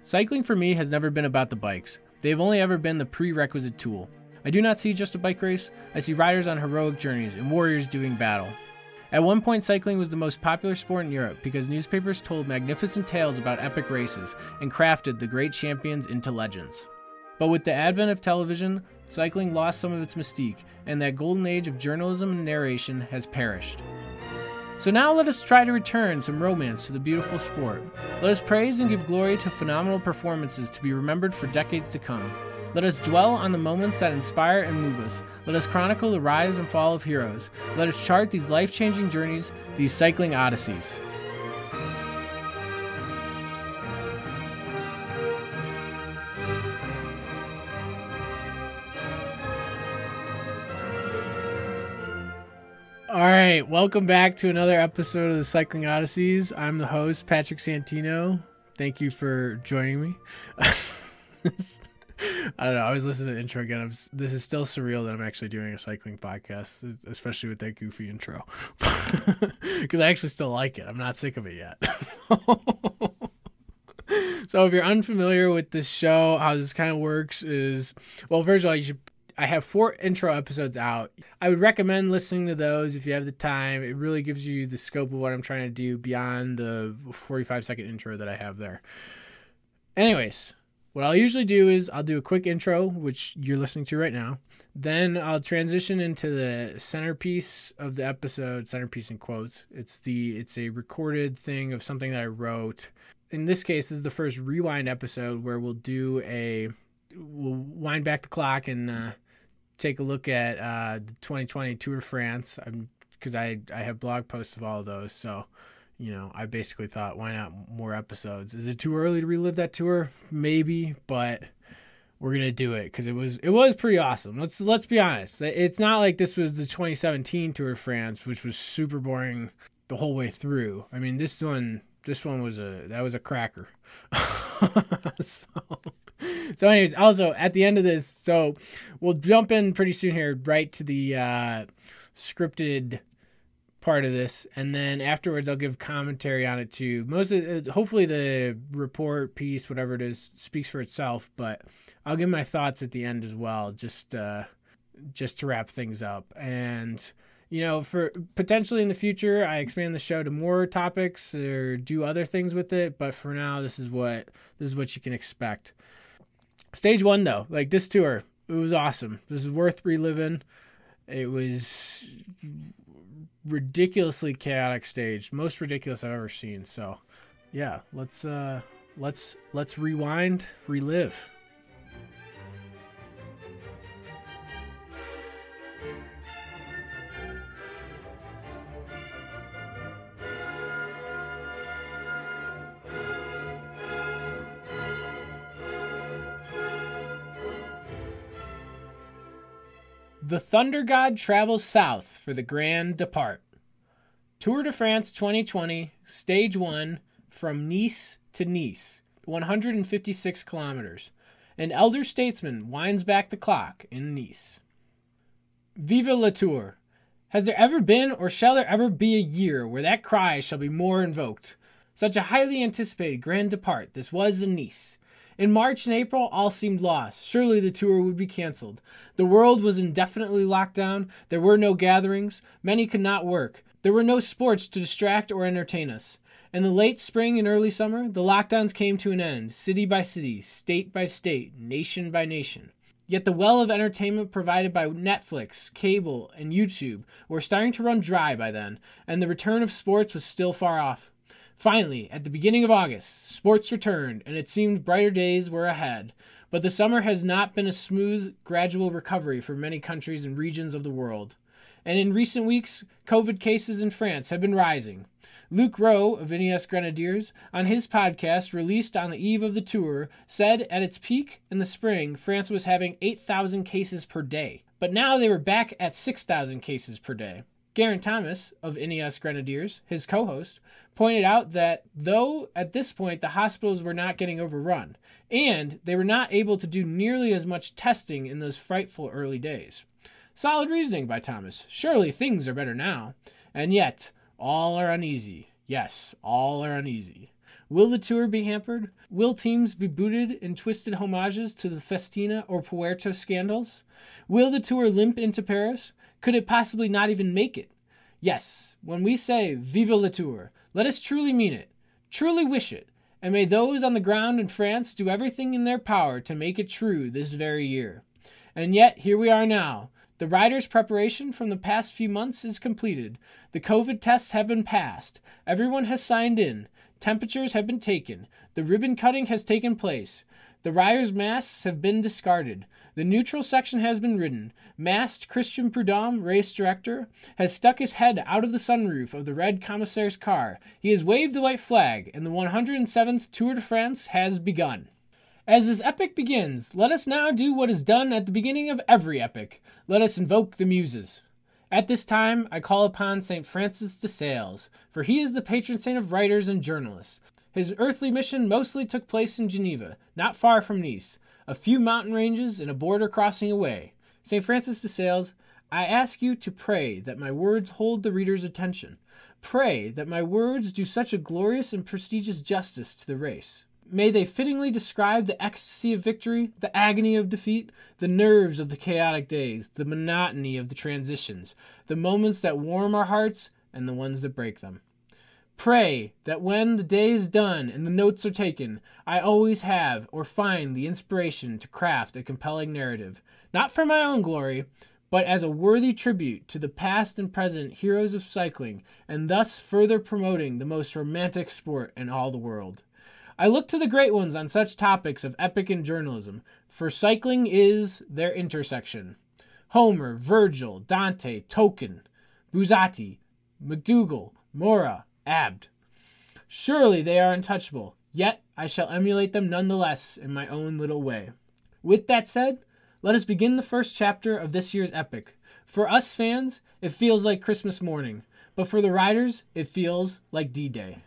Cycling for me has never been about the bikes. They've only ever been the prerequisite tool. I do not see just a bike race, I see riders on heroic journeys and warriors doing battle. At one point, cycling was the most popular sport in Europe because newspapers told magnificent tales about epic races and crafted the great champions into legends. But with the advent of television, cycling lost some of its mystique, and that golden age of journalism and narration has perished. So now let us try to return some romance to the beautiful sport. Let us praise and give glory to phenomenal performances to be remembered for decades to come. Let us dwell on the moments that inspire and move us. Let us chronicle the rise and fall of heroes. Let us chart these life-changing journeys, these cycling odysseys. All right, welcome back to another episode of the Cycling Odysseys. I'm the host, Patrick Santino. Thank you for joining me. I don't know. I was listening to the intro again. This is still surreal that I'm actually doing a cycling podcast, especially with that goofy intro. Because I actually still like it. I'm not sick of it yet. So if you're unfamiliar with this show, how this kind of works is, well, first of all, I have 4 intro episodes out. I would recommend listening to those if you have the time. It really gives you the scope of what I'm trying to do beyond the 45-second intro that I have there. Anyways, what I'll usually do is I'll do a quick intro, which you're listening to right now. Then I'll transition into the centerpiece of the episode, centerpiece in quotes. It's a recorded thing of something that I wrote. In this case, this is the first rewind episode where we'll wind back the clock and take a look at the 2020 Tour de France. Because I have blog posts of all of those, so I basically thought, why not more episodes? Is it too early to relive that tour? Maybe, but we're gonna do it because it was pretty awesome. Let's be honest. It's not like this was the 2017 Tour de France, which was super boring the whole way through. I mean, this one was a cracker. So anyways, also at the end of this, so we'll jump in pretty soon here, right to the scripted part of this, and then afterwards I'll give commentary on it too. Hopefully the report piece, whatever it is, speaks for itself, but I'll give my thoughts at the end as well, just to wrap things up. And for potentially in the future, I expand the show to more topics or do other things with it, but for now, this is what you can expect. Stage 1 though, like this tour, it was awesome. This is worth reliving. It was ridiculously chaotic stage, most ridiculous I've ever seen. So yeah, let's rewind, relive. The Thunder God travels south for the Grand Depart. Tour de France 2020, Stage 1, from Nice to Nice, 156 kilometers. An elder statesman winds back the clock in Nice. Vive la Tour! Has there ever been or shall there ever be a year where that cry shall be more invoked? Such a highly anticipated Grand Depart this was in Nice. In March and April, all seemed lost. Surely the tour would be canceled. The world was indefinitely locked down. There were no gatherings. Many could not work. There were no sports to distract or entertain us. In the late spring and early summer, the lockdowns came to an end, city by city, state by state, nation by nation. Yet the well of entertainment provided by Netflix, cable, and YouTube were starting to run dry by then, and the return of sports was still far off. Finally, at the beginning of August, sports returned, and it seemed brighter days were ahead. But the summer has not been a smooth, gradual recovery for many countries and regions of the world. And in recent weeks, COVID cases in France have been rising. Luc Rowe of Ineos Grenadiers, on his podcast released on the eve of the tour, said at its peak in the spring, France was having 8,000 cases per day. But now they were back at 6,000 cases per day. Geraint Thomas of Ineos Grenadiers, his co-host, pointed out that though at this point the hospitals were not getting overrun, and they were not able to do nearly as much testing in those frightful early days. Solid reasoning by Thomas. Surely things are better now. And yet, all are uneasy. Yes, all are uneasy. Will the Tour be hampered? Will teams be booted in twisted homages to the Festina or Puerto scandals? Will the Tour limp into Paris? Could it possibly not even make it? Yes, when we say Vive le Tour, let us truly mean it, truly wish it, and may those on the ground in France do everything in their power to make it true this very year. And yet, here we are now. The riders' preparation from the past few months is completed. The COVID tests have been passed. Everyone has signed in. Temperatures have been taken. The ribbon cutting has taken place. The riders' masks have been discarded. The neutral section has been ridden. Masked Christian Prudhomme, race director, has stuck his head out of the sunroof of the red commissaire's car. He has waved the white flag, and the 107th Tour de France has begun. As this epic begins, let us now do what is done at the beginning of every epic. Let us invoke the muses. At this time, I call upon St. Francis de Sales, for he is the patron saint of writers and journalists. His earthly mission mostly took place in Geneva, not far from Nice, a few mountain ranges and a border crossing away. St. Francis de Sales, I ask you to pray that my words hold the reader's attention. Pray that my words do such a glorious and prestigious justice to the race. May they fittingly describe the ecstasy of victory, the agony of defeat, the nerves of the chaotic days, the monotony of the transitions, the moments that warm our hearts and the ones that break them. Pray that when the day is done and the notes are taken, I always have or find the inspiration to craft a compelling narrative, not for my own glory, but as a worthy tribute to the past and present heroes of cycling, and thus further promoting the most romantic sport in all the world. I look to the great ones on such topics of epic and journalism, for cycling is their intersection. Homer, Virgil, Dante, Tolkien, Buzzati, MacDougall, Mora, Abd. Surely they are untouchable, yet I shall emulate them nonetheless in my own little way. With that said, let us begin the first chapter of this year's epic. For us fans, it feels like Christmas morning, but for the riders, it feels like D-Day.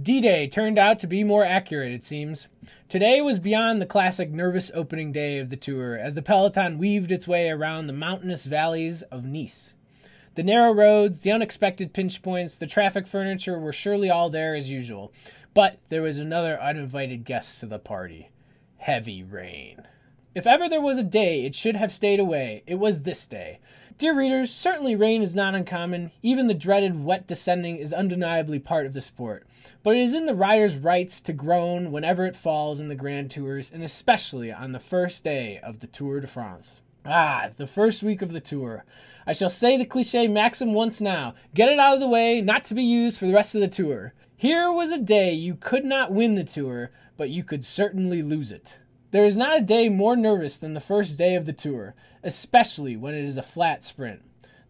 D-Day turned out to be more accurate, it seems. Today was beyond the classic nervous opening day of the Tour as the peloton weaved its way around the mountainous valleys of Nice. The narrow roads, the unexpected pinch points, the traffic furniture were surely all there as usual. But there was another uninvited guest to the party. Heavy rain. If ever there was a day it should have stayed away, it was this day. Dear readers, certainly rain is not uncommon. Even the dreaded wet descending is undeniably part of the sport. But it is in the rider's rights to groan whenever it falls in the Grand Tours, and especially on the first day of the Tour de France. The first week of the Tour. I shall say the cliché maxim once now. Get it out of the way, not to be used for the rest of the Tour. Here was a day you could not win the Tour, but you could certainly lose it. There is not a day more nervous than the first day of the Tour, especially when it is a flat sprint.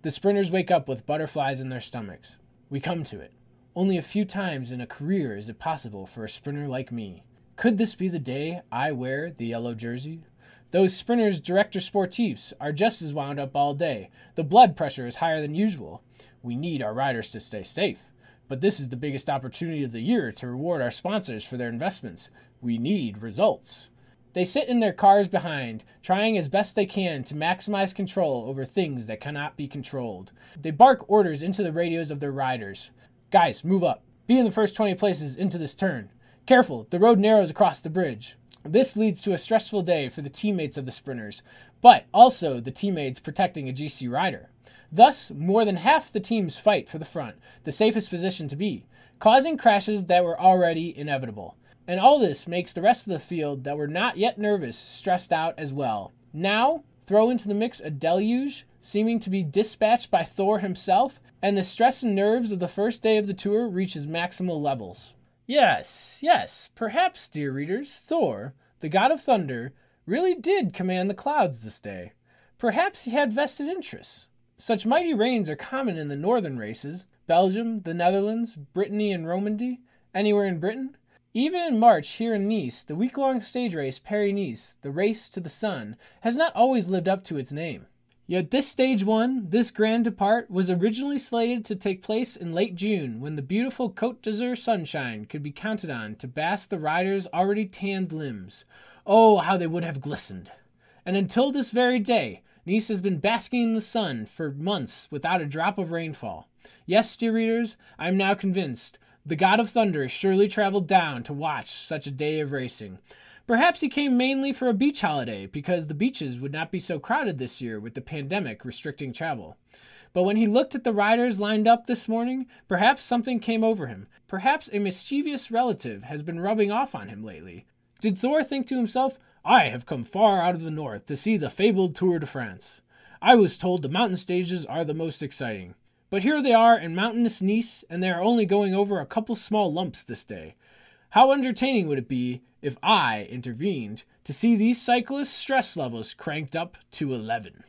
The sprinters wake up with butterflies in their stomachs. We come to it. Only a few times in a career is it possible for a sprinter like me. Could this be the day I wear the yellow jersey? Those sprinters' directors sportifs are just as wound up all day. The blood pressure is higher than usual. We need our riders to stay safe. But this is the biggest opportunity of the year to reward our sponsors for their investments. We need results. They sit in their cars behind, trying as best they can to maximize control over things that cannot be controlled. They bark orders into the radios of their riders. Guys, move up. Be in the first 20 places into this turn. Careful, the road narrows across the bridge. This leads to a stressful day for the teammates of the sprinters, but also the teammates protecting a GC rider. Thus, more than half the teams fight for the front, the safest position to be, causing crashes that were already inevitable. And all this makes the rest of the field that were not yet nervous stressed out as well. Now, throw into the mix a deluge, seeming to be dispatched by Thor himself, and the stress and nerves of the first day of the Tour reaches maximal levels. Yes, perhaps, dear readers, Thor, the god of thunder, really did command the clouds this day. Perhaps he had vested interests. Such mighty rains are common in the northern races, Belgium, the Netherlands, Brittany and Romandy, anywhere in Britain. Even in March here in Nice, the week-long stage race Paris-Nice, the race to the sun, has not always lived up to its name. Yet this Stage 1, this Grand Depart, was originally slated to take place in late June, when the beautiful Côte d'Azur sunshine could be counted on to bask the riders' already tanned limbs. Oh, how they would have glistened! And until this very day, Nice has been basking in the sun for months without a drop of rainfall. Yes, dear readers, I am now convinced. The god of thunder surely traveled down to watch such a day of racing. Perhaps he came mainly for a beach holiday, because the beaches would not be so crowded this year with the pandemic restricting travel. But when he looked at the riders lined up this morning, perhaps something came over him. Perhaps a mischievous relative has been rubbing off on him lately. Did Thor think to himself, "I have come far out of the north to see the fabled Tour de France. I was told the mountain stages are the most exciting. But here they are in mountainous Nice, and they are only going over a couple small lumps this day. How entertaining would it be if I intervened to see these cyclists' stress levels cranked up to 11.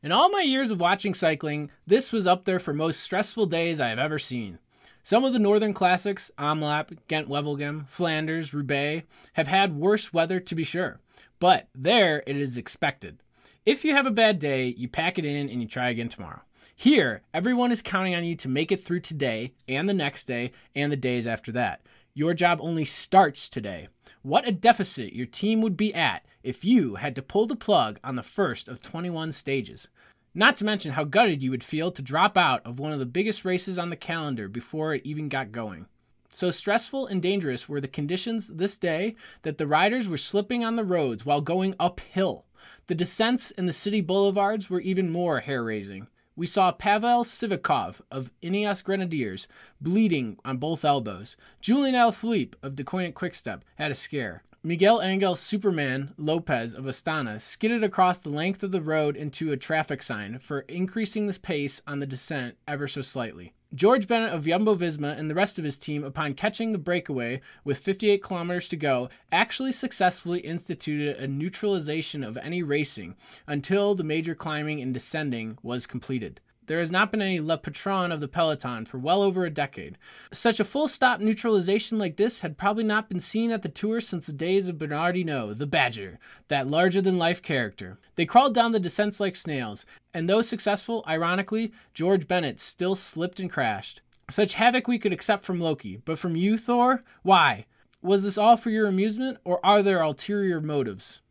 In all my years of watching cycling, this was up there for most stressful days I have ever seen. Some of the northern classics, Omloop, Ghent-Wevelgem, Flanders, Roubaix, have had worse weather to be sure, but there it is expected. If you have a bad day, you pack it in and you try again tomorrow. Here, everyone is counting on you to make it through today and the next day and the days after that. Your job only starts today. What a deficit your team would be at if you had to pull the plug on the first of 21 stages. Not to mention how gutted you would feel to drop out of one of the biggest races on the calendar before it even got going. So stressful and dangerous were the conditions this day that the riders were slipping on the roads while going uphill. The descents in the city boulevards were even more hair-raising. We saw Pavel Sivakov of Ineos Grenadiers bleeding on both elbows. Julian Alaphilippe of Deceuninck Quickstep had a scare. Miguel Angel Superman Lopez of Astana skidded across the length of the road into a traffic sign for increasing the pace on the descent ever so slightly. George Bennett of Jumbo-Visma and the rest of his team, upon catching the breakaway with 58 kilometers to go, actually successfully instituted a neutralization of any racing until the major climbing and descending was completed. There has not been any Le Patron of the peloton for well over a decade. Such a full-stop neutralization like this had probably not been seen at the Tour since the days of Bernard Hinault, the Badger, that larger-than-life character. They crawled down the descents like snails, and though successful, ironically, George Bennett still slipped and crashed. Such havoc we could accept from Loki, but from you, Thor? Why? Was this all for your amusement, or are there ulterior motives?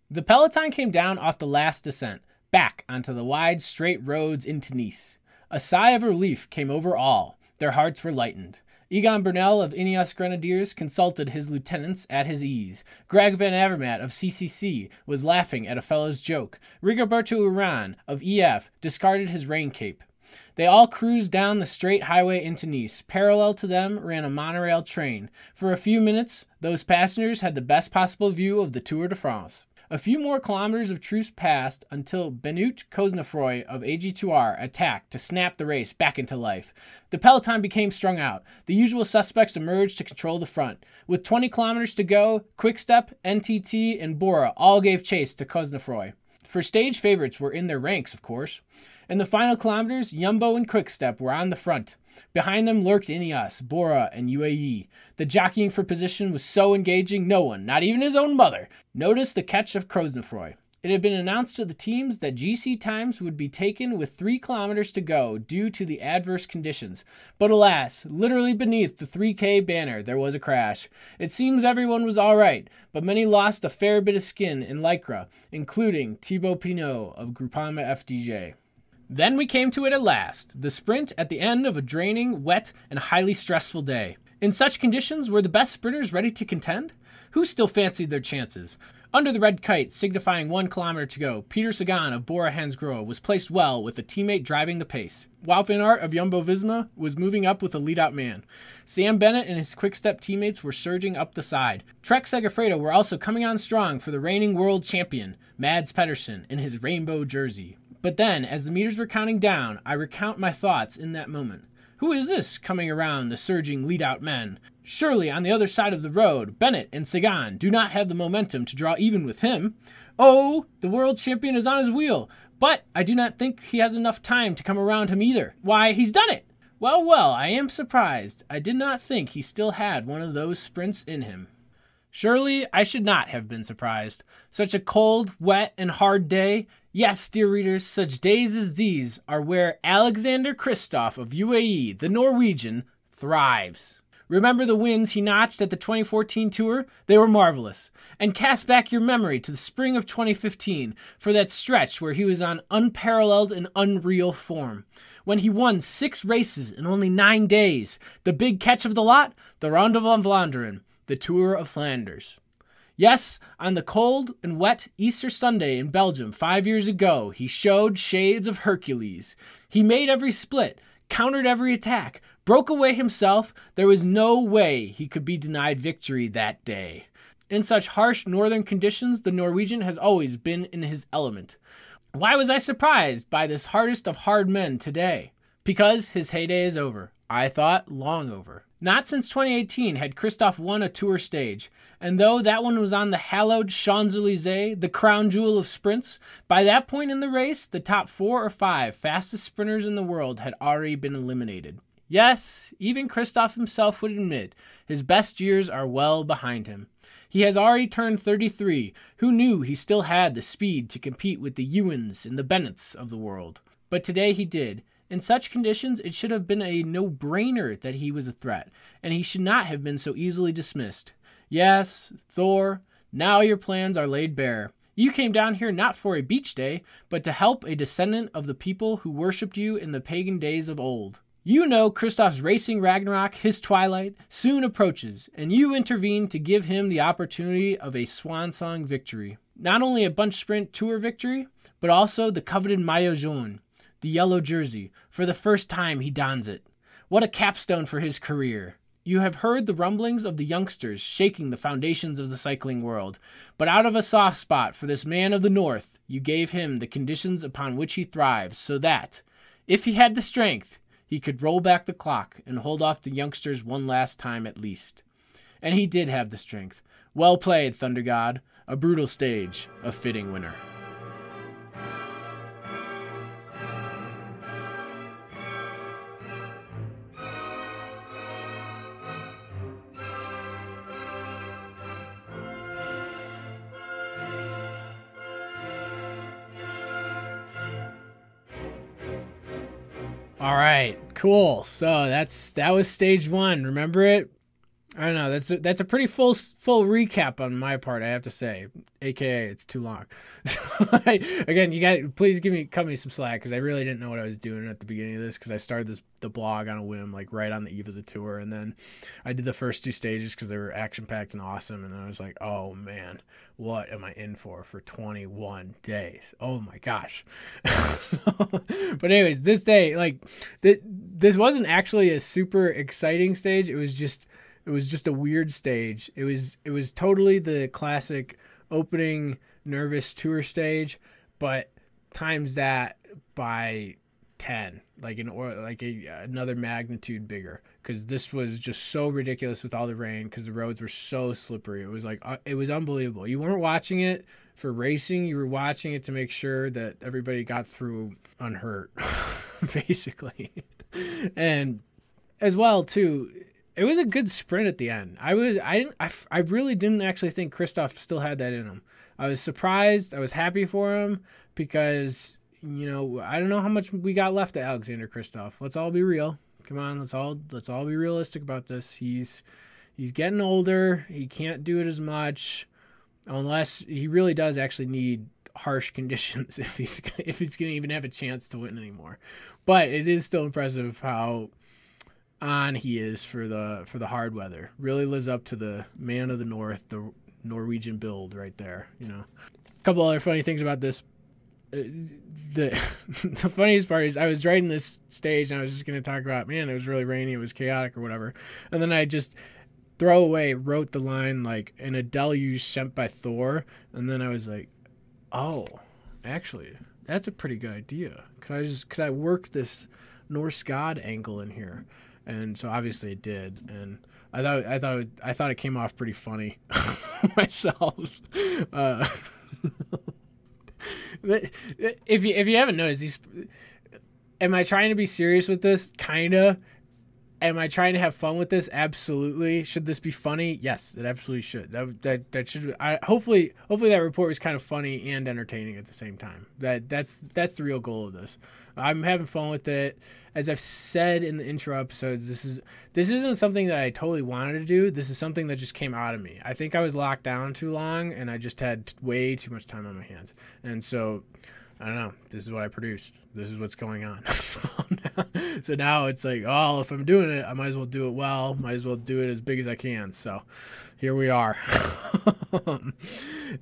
The peloton came down off the last descent, back onto the wide, straight roads into Nice. A sigh of relief came over all. Their hearts were lightened. Egan Bernal of Ineos Grenadiers consulted his lieutenants at his ease. Greg Van Avermaet of CCC was laughing at a fellow's joke. Rigoberto Urán of EF discarded his rain cape. They all cruised down the straight highway into Nice. Parallel to them ran a monorail train. For a few minutes, those passengers had the best possible view of the Tour de France. A few more kilometers of truce passed until Benoît Cosnefroy of AG2R attacked to snap the race back into life. The peloton became strung out. The usual suspects emerged to control the front. With 20 kilometers to go, Quickstep, NTT, and Bora all gave chase to Cosnefroy. For stage favorites were in their ranks, of course. In the final kilometers, Jumbo and Quickstep were on the front. Behind them lurked Ineos, Bora, and UAE. The jockeying for position was so engaging, no one, not even his own mother, noticed the catch of Cosnefroy. It had been announced to the teams that GC times would be taken with 3 kilometers to go due to the adverse conditions. But alas, literally beneath the 3K banner, there was a crash. It seems everyone was all right, but many lost a fair bit of skin in Lycra, including Thibaut Pinot of Groupama FDJ. Then we came to it at last, the sprint at the end of a draining, wet, and highly stressful day. In such conditions, were the best sprinters ready to contend? Who still fancied their chances? Under the red kite, signifying 1 kilometer to go, Peter Sagan of Bora Hansgrohe was placed well with a teammate driving the pace. Wout van Aert of Jumbo-Visma was moving up with a lead-out man. Sam Bennett and his Quick-Step teammates were surging up the side. Trek Segafredo were also coming on strong for the reigning world champion, Mads Pedersen, in his rainbow jersey. But then, as the meters were counting down, I recount my thoughts in that moment. Who is this coming around the surging lead-out men? Surely, on the other side of the road, Bennett and Sagan do not have the momentum to draw even with him. Oh, the world champion is on his wheel, but I do not think he has enough time to come around him either. Why, he's done it! Well, I am surprised. I did not think he still had one of those sprints in him. Surely, I should not have been surprised. Such a cold, wet, and hard day. Yes, dear readers, such days as these are where Alexander Kristoff of UAE, the Norwegian, thrives. Remember the wins he notched at the 2014 Tour? They were marvelous. And cast back your memory to the spring of 2015 for that stretch where he was on unparalleled and unreal form. When he won 6 races in only 9 days. The big catch of the lot? The Ronde van Vlaanderen, the Tour of Flanders. Yes, on the cold and wet Easter Sunday in Belgium 5 years ago, he showed shades of Hercules. He made every split, countered every attack, broke away himself. There was no way he could be denied victory that day. In such harsh northern conditions, the Norwegian has always been in his element. Why was I surprised by this hardest of hard men today? Because his heyday is over. I thought long over. Not since 2018 had Christophe won a Tour stage, and though that one was on the hallowed Champs-Élysées, the crown jewel of sprints, by that point in the race, the top 4 or 5 fastest sprinters in the world had already been eliminated. Yes, even Christophe himself would admit his best years are well behind him. He has already turned 33. Who knew he still had the speed to compete with the Ewens and the Bennetts of the world? But today he did. In such conditions, it should have been a no-brainer that he was a threat, and he should not have been so easily dismissed. Yes, Thor, now your plans are laid bare. You came down here not for a beach day, but to help a descendant of the people who worshipped you in the pagan days of old. You know Christophe's racing Ragnarok, his twilight, soon approaches, and you intervene to give him the opportunity of a swan-song victory. Not only a bunch sprint tour victory, but also the coveted maillot jaune, the yellow jersey. For the first time he dons it. What a capstone for his career. You have heard the rumblings of the youngsters shaking the foundations of the cycling world, but out of a soft spot for this man of the North, you gave him the conditions upon which he thrives, so that, if he had the strength, he could roll back the clock and hold off the youngsters one last time at least. And he did have the strength. Well played, Thunder God. A brutal stage, a fitting winner. All right, cool. So that was stage 1. Remember it? I don't know. That's a pretty full recap on my part, I have to say. AKA, it's too long. Again, please cut me some slack because I really didn't know what I was doing at the beginning of this because I started the blog on a whim, like right on the eve of the tour, and then I did the first 2 stages because they were action packed and awesome, and I was like, oh man, what am I in for 21 days? Oh my gosh. But anyways, this day, this wasn't actually a super exciting stage. It was just a weird stage. It was totally the classic opening nervous tour stage, but times that by 10, another magnitude bigger, because this was just so ridiculous with all the rain because the roads were so slippery. It was it was unbelievable. You weren't watching it for racing. You were watching it to make sure that everybody got through unhurt, basically. And as well too, it was a good sprint at the end. I really didn't actually think Christophe still had that in him. I was surprised. I was happy for him because, I don't know how much we got left of Alexander Kristoff. Let's all be real. Come on, let's all be realistic about this. He's getting older. He can't do it as much unless he really does actually need harsh conditions if he's going to even have a chance to win anymore. But it is still impressive how on he is for the hard weather. Really lives up to the man of the North, the Norwegian build right there. A couple other funny things about this. The funniest part is I was writing this stage and I was just going to talk about, man, it was really rainy, it was chaotic or whatever, and then I just wrote the line in a deluge sent by Thor, and then I was like, oh, actually that's a pretty good idea. Could I work this Norse god angle in here? And so obviously it did, and I thought it came off pretty funny myself. If you haven't noticed, am I trying to be serious with this? Kinda. Am I trying to have fun with this? Absolutely. Should this be funny? Yes, it absolutely should. That should. Hopefully that report was kind of funny and entertaining at the same time. That's the real goal of this. I'm having fun with it. As I've said in the intro episodes, this isn't something that I totally wanted to do. This is something that just came out of me. I think I was locked down too long, and I just had way too much time on my hands. And so, I don't know. This is what I produced. This is what's going on. So now it's like, oh, if I'm doing it, I might as well do it well. Might as well do it as big as I can. So here we are.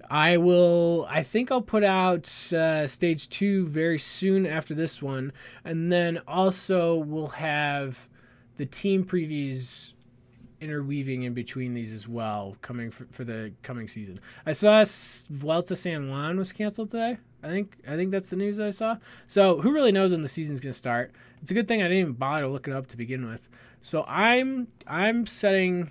I think I'll put out stage 2 very soon after this one. And then also we'll have the team previews interweaving in between these as well, coming for the coming season. I saw Vuelta San Juan was canceled today. I think that's the news that I saw. So who really knows when the season's gonna start? It's a good thing I didn't even bother to look it up to begin with. So I'm setting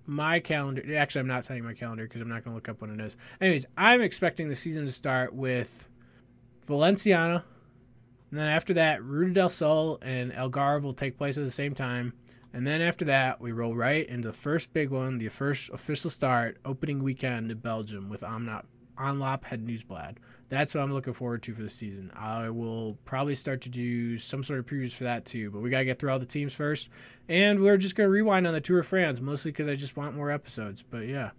my calendar. Actually, I'm not setting my calendar because I'm not gonna look up when it is. Anyways, I'm expecting the season to start with Valenciana, and then after that, Ruta del Sol and Algarve will take place at the same time. And then after that, we roll right into the first big one, the first official start, opening weekend in Belgium with Omloop Het Nieuwsblad. That's what I'm looking forward to for the season. I will probably start to do some sort of previews for that too, but we got to get through all the teams first. And we're just going to rewind on the Tour de France, mostly because I just want more episodes. But yeah,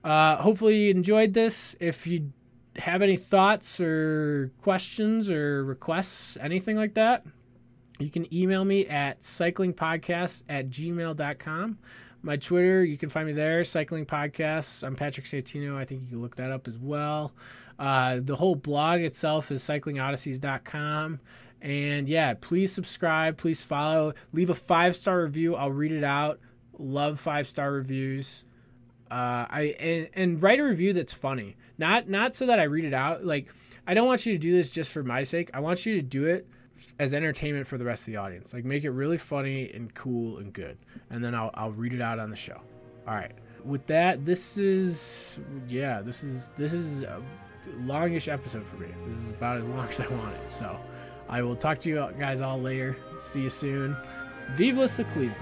hopefully you enjoyed this. If you have any thoughts or questions or requests, anything like that, you can email me at cyclingpodcast@gmail.com. My Twitter, you can find me there, Cycling Podcasts. I'm Patrick Santino. I think you can look that up as well. The whole blog itself is cyclingodysseys.com. And yeah, please subscribe, please follow, leave a 5-star review. I'll read it out. Love 5-star reviews. And write a review that's funny. Not so that I read it out. Like, I don't want you to do this just for my sake. I want you to do it as entertainment for the rest of the audience. Like, make it really funny and cool and good, and then I'll read it out on the show. All right, with that, this is a longish episode for me. This is about as long as I want it, so I will talk to you guys all later. See you soon. Vive le cyclisme.